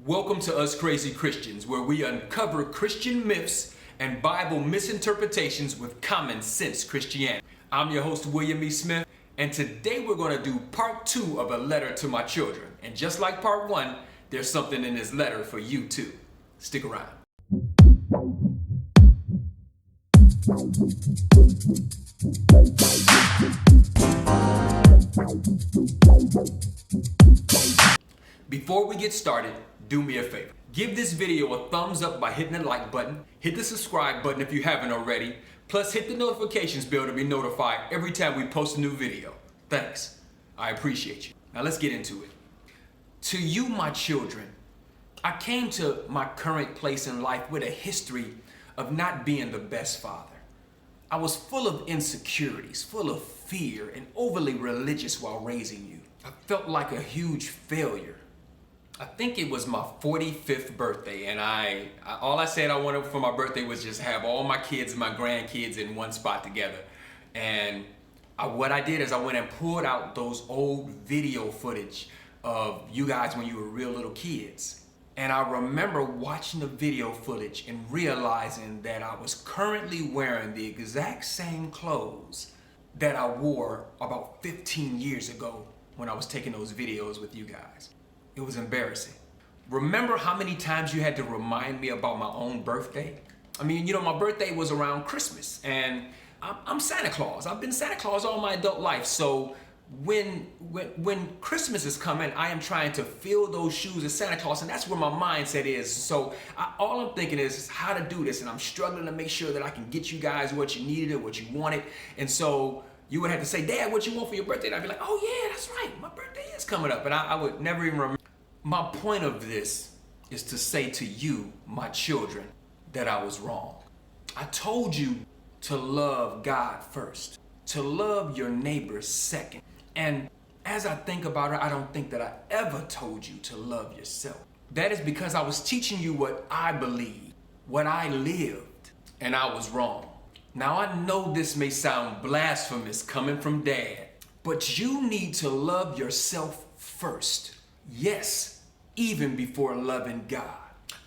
Welcome to Us Crazy Christians, where we uncover Christian myths and Bible misinterpretations with common sense Christianity. I'm your host, William E. Smith, and today we're going to do part 2 of a letter to my children. And just like part 1, there's something in this letter for you too. Stick around. Before we get started, do me a favor. Give this video a thumbs up by hitting the like button, hit the subscribe button if you haven't already, plus hit the notifications bell to be notified every time we post a new video. Thanks. I appreciate you. Now let's get into it. To you, my children, I came to my current place in life with a history of not being the best father. I was full of insecurities, full of fear, and overly religious while raising you. I felt like a huge failure. I think it was my 45th birthday, and all I said I wanted for my birthday was just have all my kids and my grandkids in one spot together. And what I did is I went and pulled out those old video footage of you guys when you were real little kids. And I remember watching the video footage and realizing that I was currently wearing the exact same clothes that I wore about 15 years ago when I was taking those videos with you guys. It was embarrassing. Remember how many times you had to remind me about my own birthday? I mean, my birthday was around Christmas, and I'm Santa Claus. I've been Santa Claus all my adult life. So when Christmas is coming, I am trying to fill those shoes as Santa Claus, and that's where my mindset is. So all I'm thinking is how to do this, and I'm struggling to make sure that I can get you guys what you needed and what you wanted. And so you would have to say, Dad, what you want for your birthday? And I'd be like, oh yeah, that's right, my birthday is coming up. And I would never even remember. My point of this is to say to you, my children, that I was wrong. I told you to love God first, to love your neighbor second. And as I think about it, I don't think that I ever told you to love yourself. That is because I was teaching you what I believed, what I lived, and I was wrong. Now I know this may sound blasphemous coming from Dad, but you need to love yourself first. Yes, even before loving God.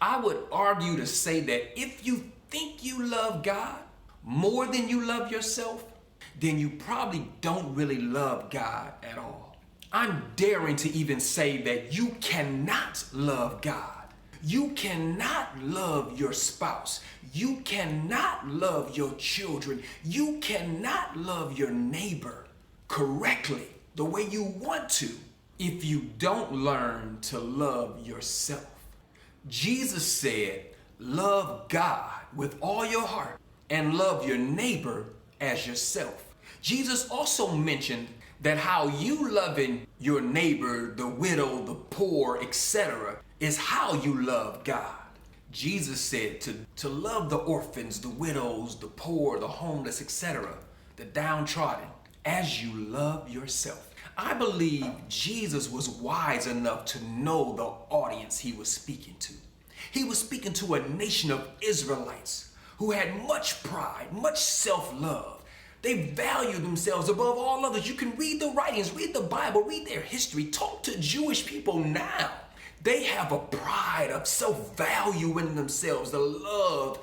I would argue to say that if you think you love God more than you love yourself, then you probably don't really love God at all. I'm daring to even say that you cannot love God. You cannot love your spouse. You cannot love your children. You cannot love your neighbor correctly the way you want to if you don't learn to love yourself. Jesus said, love God with all your heart and love your neighbor as yourself. Jesus also mentioned that how you loving your neighbor, the widow, the poor, etc., is how you love God. Jesus said to love the orphans, the widows, the poor, the homeless, etc., the downtrodden, as you love yourself. I believe Jesus was wise enough to know the audience he was speaking to. He was speaking to a nation of Israelites who had much pride, much self-love. They valued themselves above all others. You can read the writings, read the Bible, read their history, talk to Jewish people now. They have a pride of self-value in themselves, the love.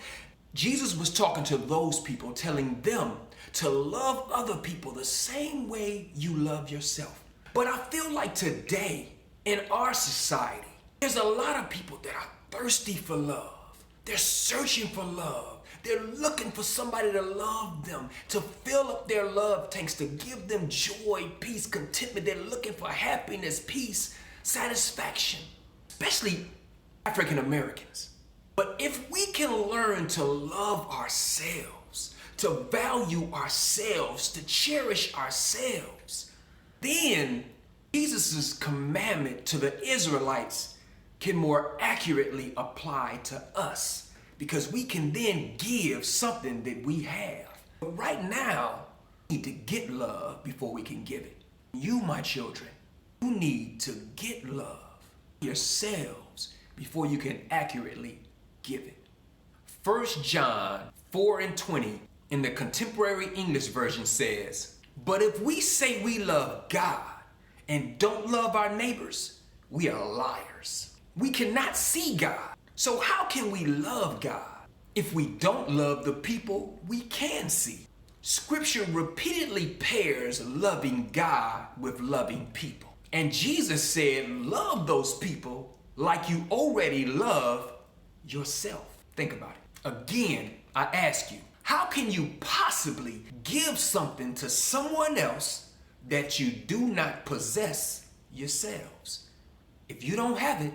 Jesus was talking to those people, telling them to love other people the same way you love yourself. But I feel like today, in our society, there's a lot of people that are thirsty for love. They're searching for love. They're looking for somebody to love them, to fill up their love tanks, to give them joy, peace, contentment. They're looking for happiness, peace, satisfaction, especially African Americans. But if we can learn to love ourselves, to value ourselves, to cherish ourselves, then Jesus' commandment to the Israelites can more accurately apply to us, because we can then give something that we have. But right now, we need to get love before we can give it. You, my children, you need to get love yourselves before you can accurately give it. 1 John 4:20 in the Contemporary English Version says, but if we say we love God and don't love our neighbors, we are liars. We cannot see God. So how can we love God if we don't love the people we can see? Scripture repeatedly pairs loving God with loving people. And Jesus said, love those people like you already love yourself. Think about it. Again, I ask you, how can you possibly give something to someone else that you do not possess yourselves? If you don't have it,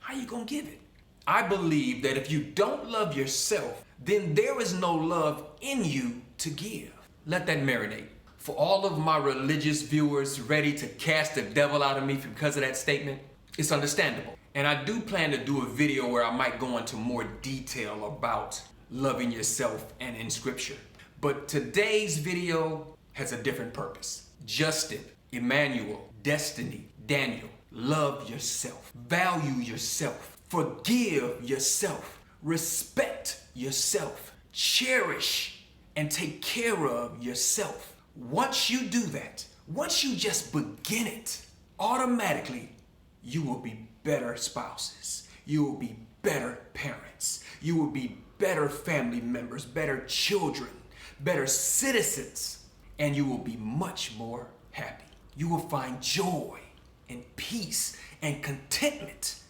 how are you going to give it? I believe that if you don't love yourself, then there is no love in you to give. Let that marinate. For all of my religious viewers ready to cast the devil out of me because of that statement, it's understandable. And I do plan to do a video where I might go into more detail about loving yourself and in scripture. But today's video has a different purpose. Justin, Emmanuel, Destiny, Daniel, love yourself, value yourself, forgive yourself, respect yourself, cherish and take care of yourself. Once you do that, once you just begin it, automatically you will be better spouses. You will be better parents. You will be better family members, better children, better citizens, and you will be much more happy. You will find joy and peace and contentment.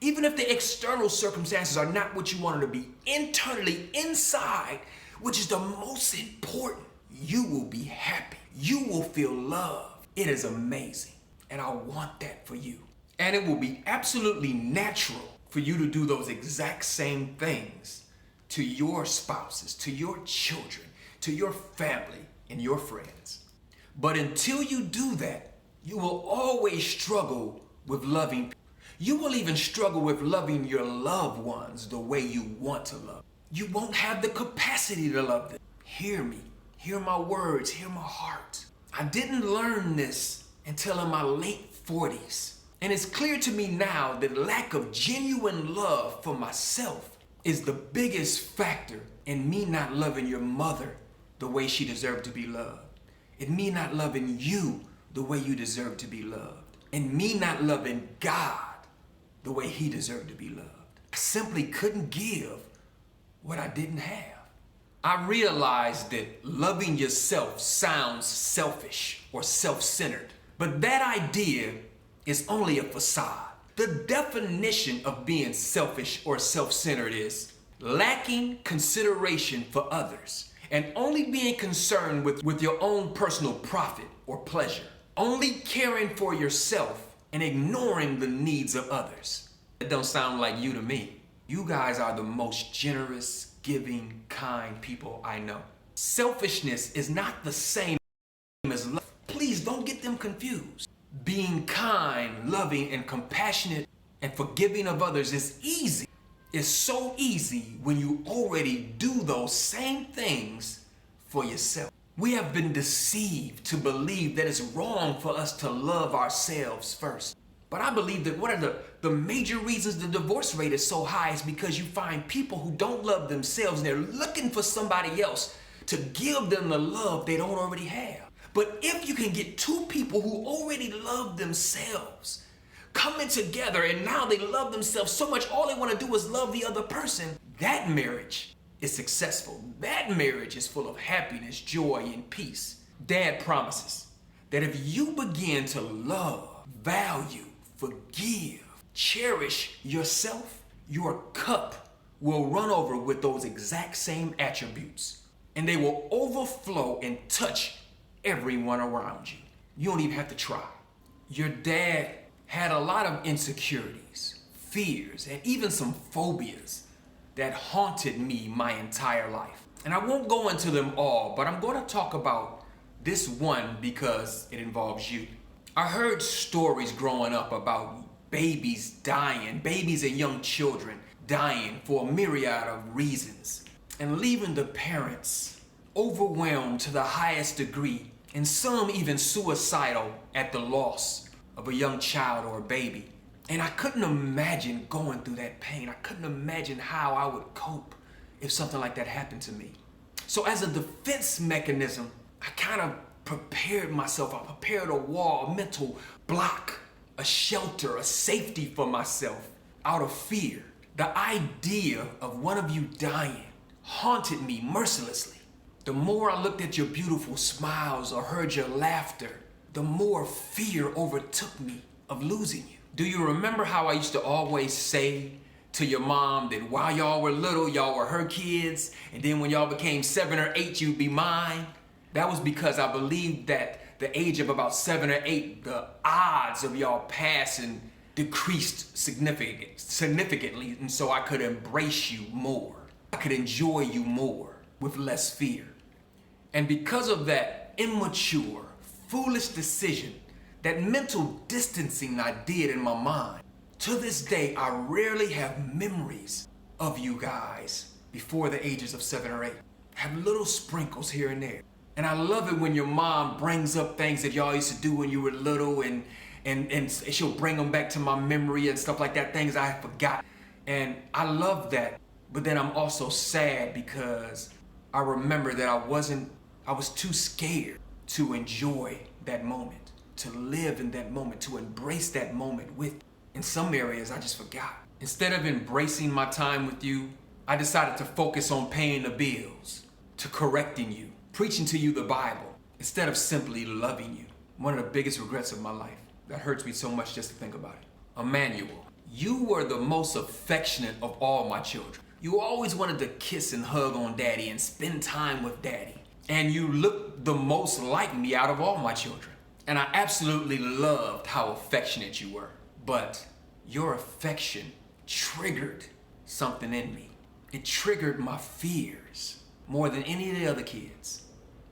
Even if the external circumstances are not what you want them to be, internally, inside, which is the most important, you will be happy. You will feel love. It is amazing. And I want that for you. And it will be absolutely natural for you to do those exact same things to your spouses, to your children, to your family, and your friends. But until you do that, you will always struggle with loving people. You will even struggle with loving your loved ones the way you want to love. You won't have the capacity to love them. Hear me. Hear my words. Hear my heart. I didn't learn this until in my late 40s. And it's clear to me now that lack of genuine love for myself is the biggest factor in me not loving your mother the way she deserved to be loved. In me not loving you the way you deserve to be loved. And me not loving God the way he deserved to be loved. I simply couldn't give what I didn't have. I realized that loving yourself sounds selfish or self-centered, but that idea is only a facade. The definition of being selfish or self-centered is lacking consideration for others and only being concerned with your own personal profit or pleasure, only caring for yourself and ignoring the needs of others. It don't sound like you to me. You guys are the most generous, giving, kind people I know. Selfishness is not the same as love. Please don't get them confused. Being kind, loving, and compassionate and forgiving of others is easy. It's so easy when you already do those same things for yourself. We have been deceived to believe that it's wrong for us to love ourselves first. But I believe that one of the major reasons the divorce rate is so high is because you find people who don't love themselves and they're looking for somebody else to give them the love they don't already have. But if you can get two people who already love themselves coming together and now they love themselves so much, all they want to do is love the other person, that marriage is successful. That marriage is full of happiness, joy, and peace. Dad promises that if you begin to love, value, forgive, cherish yourself, your cup will run over with those exact same attributes, and they will overflow and touch everyone around you. You don't even have to try. Your dad had a lot of insecurities, fears, and even some phobias that haunted me my entire life. And I won't go into them all, but I'm going to talk about this one because it involves you. I heard stories growing up about babies dying, babies and young children dying for a myriad of reasons, and leaving the parents overwhelmed to the highest degree, and some even suicidal at the loss of a young child or a baby. And I couldn't imagine going through that pain. I couldn't imagine how I would cope if something like that happened to me. So as a defense mechanism, I kind of prepared myself. I prepared a wall, a mental block, a shelter, a safety for myself out of fear. The idea of one of you dying haunted me mercilessly. The more I looked at your beautiful smiles or heard your laughter, the more fear overtook me of losing you. Do you remember how I used to always say to your mom that while y'all were little, y'all were her kids, and then when y'all became 7 or 8, you'd be mine? That was because I believed that the age of about 7 or 8, the odds of y'all passing decreased significantly, and so I could embrace you more. I could enjoy you more with less fear. And because of that immature, foolish decision, that mental distancing I did in my mind, to this day, I rarely have memories of you guys before the ages of 7 or 8. I have little sprinkles here and there. And I love it when your mom brings up things that y'all used to do when you were little, and she'll bring them back to my memory and stuff like that, things I forgot. And I love that. But then I'm also sad because I remember that I was too scared to enjoy that moment, to live in that moment, to embrace that moment with you. In some areas, I just forgot. Instead of embracing my time with you, I decided to focus on paying the bills, to correcting you, preaching to you the Bible, instead of simply loving you. One of the biggest regrets of my life. That hurts me so much just to think about it. Emmanuel, you were the most affectionate of all my children. You always wanted to kiss and hug on daddy and spend time with daddy. And you looked the most like me out of all my children. And I absolutely loved how affectionate you were. But your affection triggered something in me. It triggered my fears more than any of the other kids.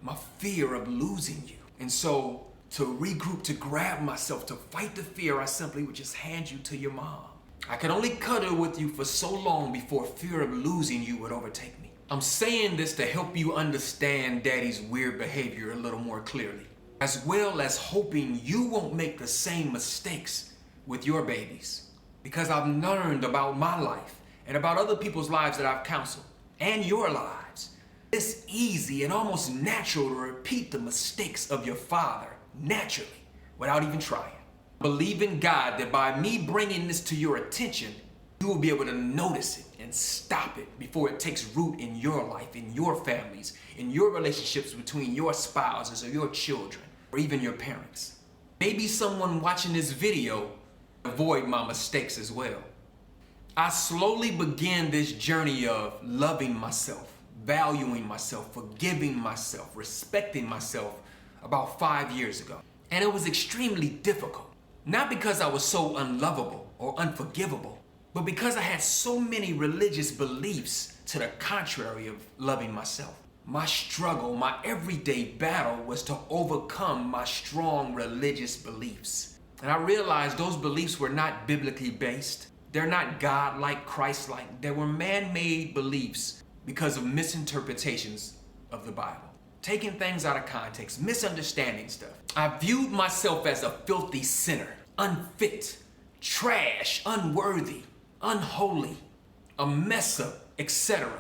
My fear of losing you. And so to regroup, to grab myself, to fight the fear, I simply would just hand you to your mom. I could only cuddle with you for so long before fear of losing you would overtake me. I'm saying this to help you understand daddy's weird behavior a little more clearly, as well as hoping you won't make the same mistakes with your babies. Because I've learned about my life and about other people's lives that I've counseled, and your lives. It's easy and almost natural to repeat the mistakes of your father naturally, without even trying. Believe in God that by me bringing this to your attention, you will be able to notice it and stop it before it takes root in your life, in your families, in your relationships between your spouses or your children, or even your parents. Maybe someone watching this video avoid my mistakes as well. I slowly began this journey of loving myself, valuing myself, forgiving myself, respecting myself about 5 years ago. And it was extremely difficult. Not because I was so unlovable or unforgivable, but because I had so many religious beliefs to the contrary of loving myself. My struggle, my everyday battle was to overcome my strong religious beliefs. And I realized those beliefs were not biblically based. They're not God-like, Christ-like. They were man-made beliefs because of misinterpretations of the Bible. Taking things out of context, misunderstanding stuff. I viewed myself as a filthy sinner, unfit, trash, unworthy, unholy, a mess up, etc.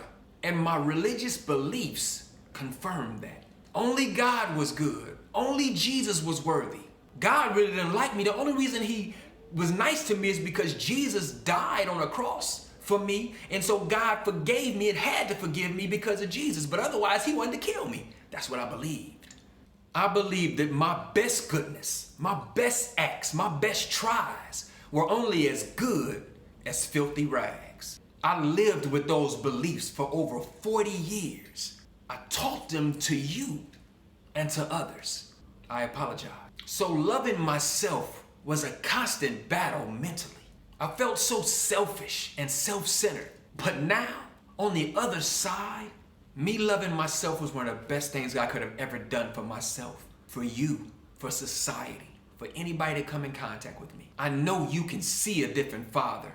And my religious beliefs confirmed that. Only God was good. Only Jesus was worthy. God really didn't like me. The only reason he was nice to me is because Jesus died on a cross for me. And so God forgave me. It had to forgive me because of Jesus. But otherwise, he wanted to kill me. That's what I believed. I believed that my best goodness, my best acts, my best tries were only as good as filthy rags. I lived with those beliefs for over 40 years. I taught them to you and to others. I apologize. So loving myself was a constant battle mentally. I felt so selfish and self-centered. But now, on the other side, me loving myself was one of the best things I could have ever done for myself, for you, for society, for anybody to come in contact with me. I know you can see a different father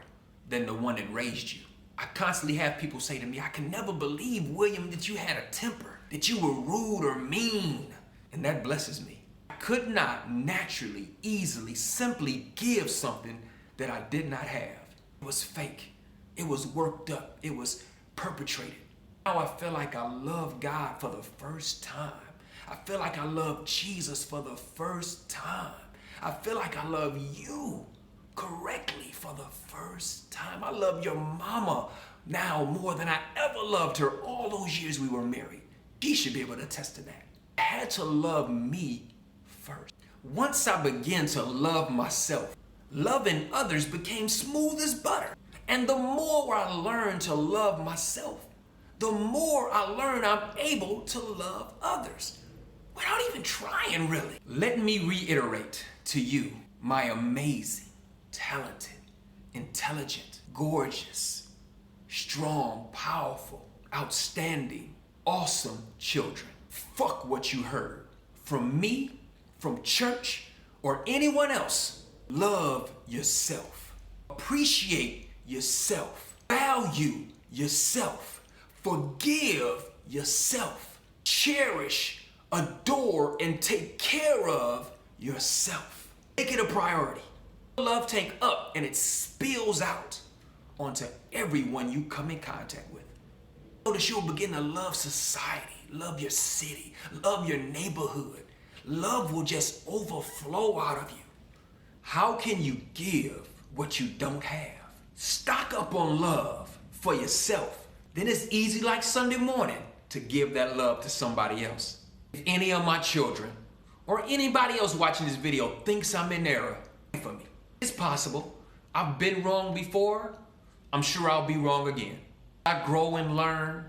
than the one that raised you. I constantly have people say to me, I can never believe, William, that you had a temper, that you were rude or mean. And that blesses me. I could not naturally, easily, simply give something that I did not have. It was fake. It was worked up. It was perpetrated. Now I feel like I love God for the first time. I feel like I love Jesus for the first time. I feel like I love you correctly for the first time. I love your mama now more than I ever loved her all those years we were married. She should be able to attest to that. I had to love me first. Once I began to love myself, loving others became smooth as butter. And the more I learn to love myself, the more I learn I'm able to love others without even trying, really. Let me reiterate to you, my amazing, talented, intelligent, gorgeous, strong, powerful, outstanding, awesome children. Fuck what you heard from me, from church, or anyone else. Love yourself. Appreciate yourself. Value yourself. Forgive yourself. Cherish, adore, and take care of yourself. Make it a priority. Love tank up and it spills out onto everyone you come in contact with. Notice you'll begin to love society, love your city, love your neighborhood. Love will just overflow out of you. How can you give what you don't have? Stock up on love for yourself. Then it's easy like Sunday morning to give that love to somebody else. If any of my children or anybody else watching this video thinks I'm in error, pray for me. It's possible. I've been wrong before. I'm sure I'll be wrong again. I grow and learn.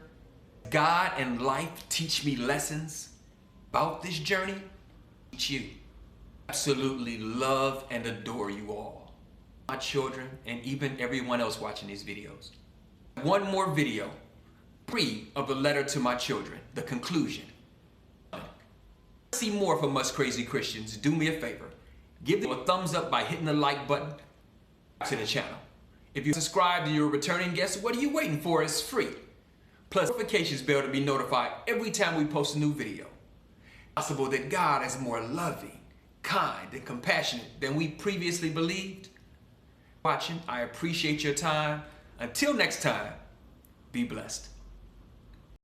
God and life teach me lessons about this journey. Teach you. Absolutely love and adore you all. My children and even everyone else watching these videos. One more video, free of the letter to my children, the conclusion. See more from Us Crazy Christians, do me a favor. Give them a thumbs up by hitting the like button to the channel. If you subscribe and you're a returning guest, what are you waiting for? It's free. Plus notifications bell to be notified every time we post a new video. It's possible that God is more loving, kind, and compassionate than we previously believed. Watching, I appreciate your time. Until next time, be blessed.